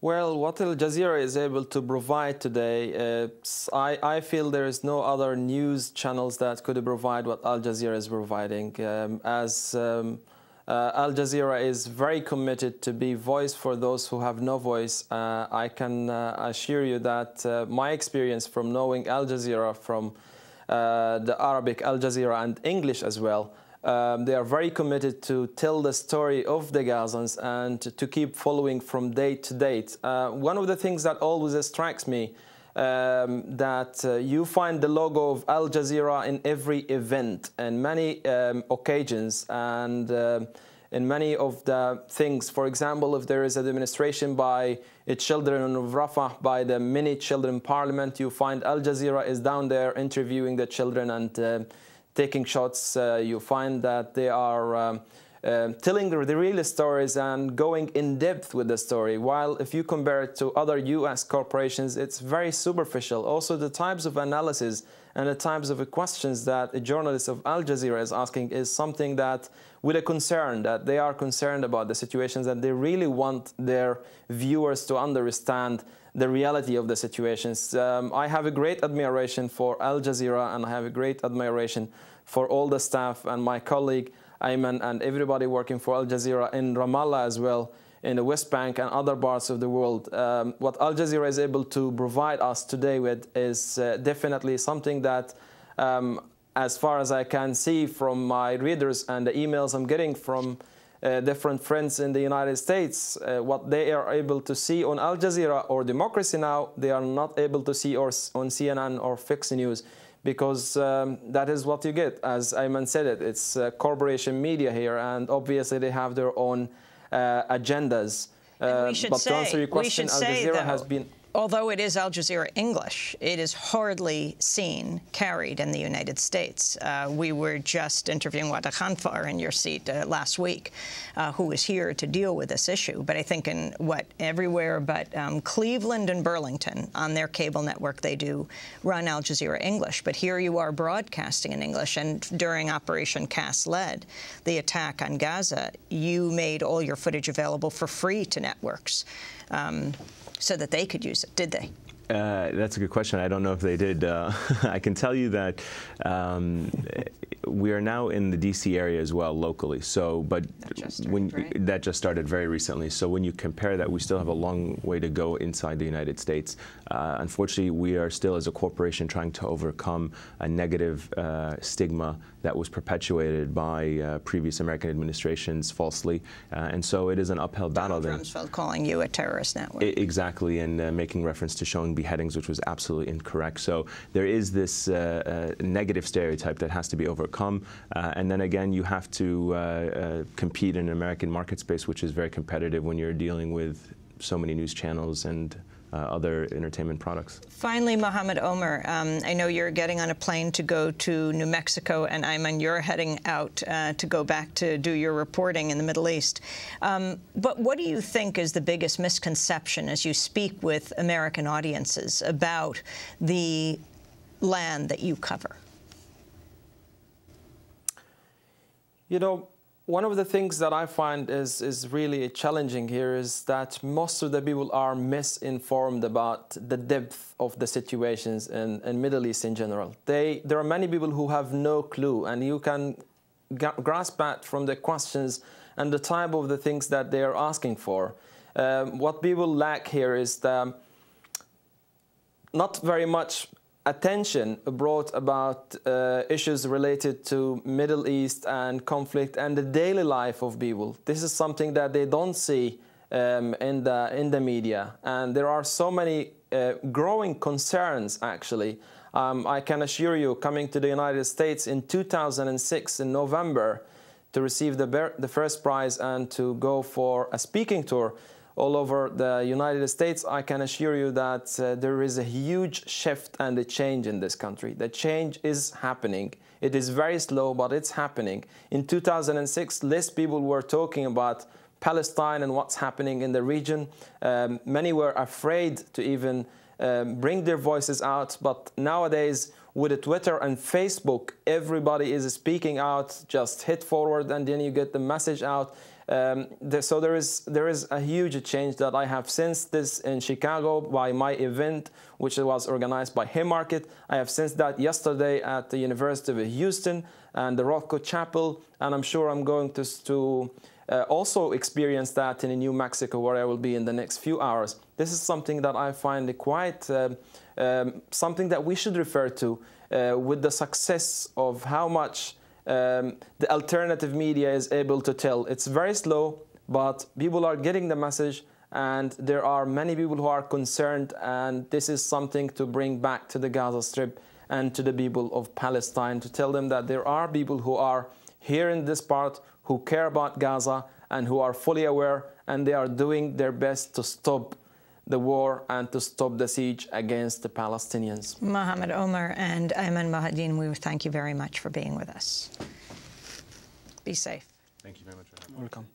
Well, what Al Jazeera is able to provide today, I feel there is no other news channels that could provide what Al Jazeera is providing. Al Jazeera is very committed to be voice for those who have no voice. I can assure you that my experience from knowing Al Jazeera from the Arabic Al Jazeera and English as well, they are very committed to tell the story of the Gazans and to keep following from date to date. One of the things that always strikes me that you find the logo of Al Jazeera in every event and many occasions and in many of the things. For example, if there is a demonstration by children of Rafah, by the many children parliament, you find Al Jazeera is down there interviewing the children and taking shots. You find that they are telling the real stories and going in depth with the story, while if you compare it to other US corporations, it's very superficial. Also, the types of analysis and the types of questions that a journalist of Al Jazeera is asking is something that with a concern, that they are concerned about the situations, that they really want their viewers to understand the reality of the situations. I have a great admiration for Al Jazeera, and I have a great admiration for all the staff and my colleague Ayman and everybody working for Al Jazeera in Ramallah as well, in the West Bank and other parts of the world. What Al Jazeera is able to provide us today with is definitely something that, as far as I can see from my readers and the emails I'm getting from different friends in the United States, what they are able to see on Al Jazeera or Democracy Now!, they are not able to see on CNN or Fox News, because that is what you get. As Ayman said it, it's corporation media here, and obviously they have their own agendas. But to answer your question, Al Jazeera has been... Although it is Al Jazeera English, it is hardly seen, carried in the United States. We were just interviewing Wada Khanfar in your seat last week, who is here to deal with this issue. But I think in everywhere but Cleveland and Burlington, on their cable network, they do run Al Jazeera English. But here you are broadcasting in English. And during Operation Cast Lead, the attack on Gaza, you made all your footage available for free to networks. So that they could use it, did they? That's a good question. I don't know if they did. I can tell you that we are now in the D.C. area as well, locally. So, but that just started very recently. So when you compare that, we still have a long way to go inside the United States. Unfortunately, we are still, as a corporation, trying to overcome a negative stigma that was perpetuated by previous American administrations falsely. And so it is an uphill battle. Donald Rumsfeld calling you a terrorist network. Exactly, and making reference to showing beheadings, which was absolutely incorrect. So there is this negative stereotype that has to be overcome. And then again, you have to compete in an American market space, which is very competitive when you're dealing with so many news channels and other entertainment products. Finally, Mohammed Omer, I know you're getting on a plane to go to New Mexico, and Ayman, you're heading out to go back to do your reporting in the Middle East. But what do you think is the biggest misconception as you speak with American audiences about the land that you cover? You know, one of the things that I find is really challenging here is that most of the people are misinformed about the depth of the situations in Middle East in general. There are many people who have no clue, and you can grasp that from the questions and the type of the things that they are asking for. What people lack here is not very much attention brought about issues related to Middle East and conflict and the daily life of people. This is something that they don't see in the media, and there are so many growing concerns. Actually, I can assure you, coming to the United States in 2006 in November to receive the first prize and to go for a speaking tour all over the United States, I can assure you that there is a huge shift and a change in this country. The change is happening. It is very slow, but it's happening. In 2006, less people were talking about Palestine and what's happening in the region. Many were afraid to even bring their voices out, but nowadays, with Twitter and Facebook, everybody is speaking out. Just hit forward and then you get the message out. So there is a huge change that I have sensed this in Chicago by my event, which was organized by Haymarket. I have sensed that yesterday at the University of Houston and the Rothko Chapel, and I'm sure I'm going to also experience that in New Mexico, where I will be in the next few hours. This is something that I find quite something that we should refer to with the success of how much the alternative media is able to tell. It's very slow, but people are getting the message, and there are many people who are concerned, and this is something to bring back to the Gaza Strip and to the people of Palestine, to tell them that there are people who are here in this part who care about Gaza and who are fully aware, and they are doing their best to stop the war and to stop the siege against the Palestinians. Mohammed Omer and Ayman Mohyeldin, we thank you very much for being with us. Be safe. Thank you very much for having me. Welcome.